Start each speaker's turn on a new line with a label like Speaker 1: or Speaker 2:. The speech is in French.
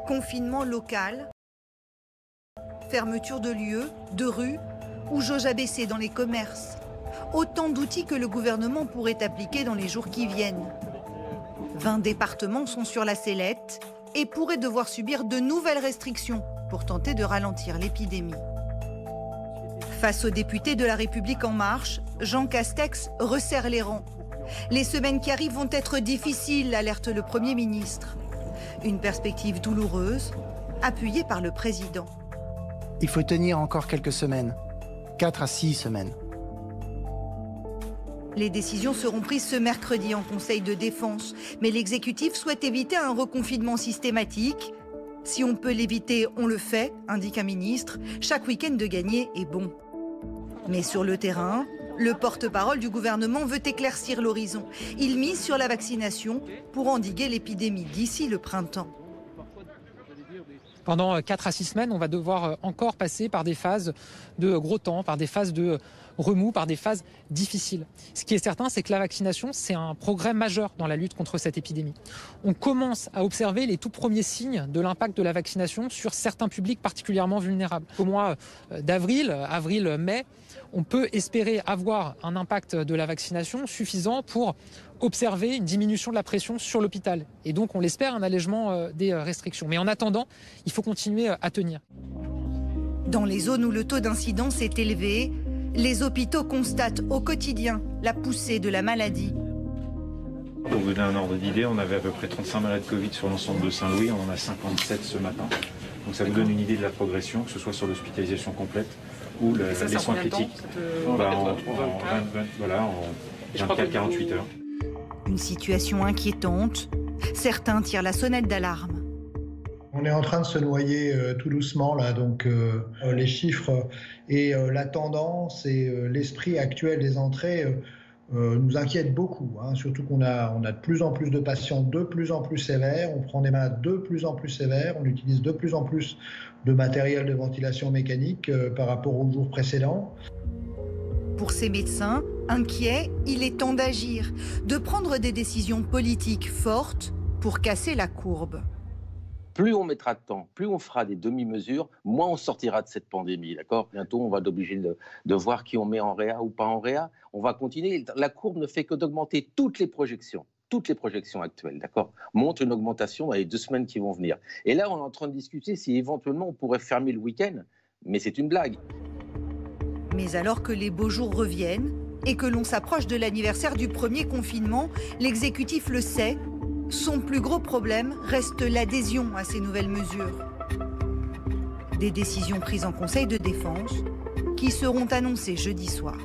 Speaker 1: Confinement local, fermeture de lieux, de rues ou jauge abaissée dans les commerces. Autant d'outils que le gouvernement pourrait appliquer dans les jours qui viennent. 20 départements sont sur la sellette et pourraient devoir subir de nouvelles restrictions pour tenter de ralentir l'épidémie. Face aux députés de La République En Marche, Jean Castex resserre les rangs. Les semaines qui arrivent vont être difficiles, alerte le Premier ministre. Une perspective douloureuse, appuyée par le président.
Speaker 2: Il faut tenir encore quelques semaines, 4 à 6 semaines.
Speaker 1: Les décisions seront prises ce mercredi en Conseil de défense, mais l'exécutif souhaite éviter un reconfinement systématique. Si on peut l'éviter, on le fait, indique un ministre. Chaque week-end de gagner est bon. Mais sur le terrain, le porte-parole du gouvernement veut éclaircir l'horizon. Il mise sur la vaccination pour endiguer l'épidémie d'ici le printemps.
Speaker 3: Pendant 4 à 6 semaines, on va devoir encore passer par des phases de gros temps, par des phases de remous, par des phases difficiles. Ce qui est certain, c'est que la vaccination, c'est un progrès majeur dans la lutte contre cette épidémie. On commence à observer les tout premiers signes de l'impact de la vaccination sur certains publics particulièrement vulnérables. Au mois d'avril, avril-mai, on peut espérer avoir un impact de la vaccination suffisant pour observer une diminution de la pression sur l'hôpital. Et donc, on l'espère, un allègement des restrictions. Mais en attendant, il faut continuer à tenir.
Speaker 1: Dans les zones où le taux d'incidence est élevé, les hôpitaux constatent au quotidien la poussée de la maladie.
Speaker 4: Pour vous donner un ordre d'idée, on avait à peu près 35 malades Covid sur l'ensemble de Saint-Louis, on en a 57 ce matin. Donc ça vous donne une idée de la progression, que ce soit sur l'hospitalisation complète ou les soins critiques. En 24-48 heures.
Speaker 1: Une situation inquiétante. Certains tirent la sonnette d'alarme.
Speaker 5: On est en train de se noyer tout doucement là, donc les chiffres et la tendance et l'esprit actuel des entrées nous inquiètent beaucoup, hein, surtout qu'on a de plus en plus de patients de plus en plus sévères, on prend des malades de plus en plus sévères, on utilise de plus en plus de matériel de ventilation mécanique par rapport aux jours précédents.
Speaker 1: Pour ces médecins, inquiets, il est temps d'agir, de prendre des décisions politiques fortes pour casser la courbe.
Speaker 6: Plus on mettra de temps, plus on fera des demi-mesures, moins on sortira de cette pandémie, d'accord ? Bientôt, on va être obligé de voir qui on met en réa ou pas en réa. On va continuer. La courbe ne fait que d'augmenter. Toutes les projections actuelles, d'accord, montrent une augmentation dans les 2 semaines qui vont venir. Et là, on est en train de discuter si éventuellement on pourrait fermer le week-end, mais c'est une blague.
Speaker 1: Mais alors que les beaux jours reviennent et que l'on s'approche de l'anniversaire du premier confinement, l'exécutif le sait. Son plus gros problème reste l'adhésion à ces nouvelles mesures. Des décisions prises en Conseil de défense qui seront annoncées jeudi soir.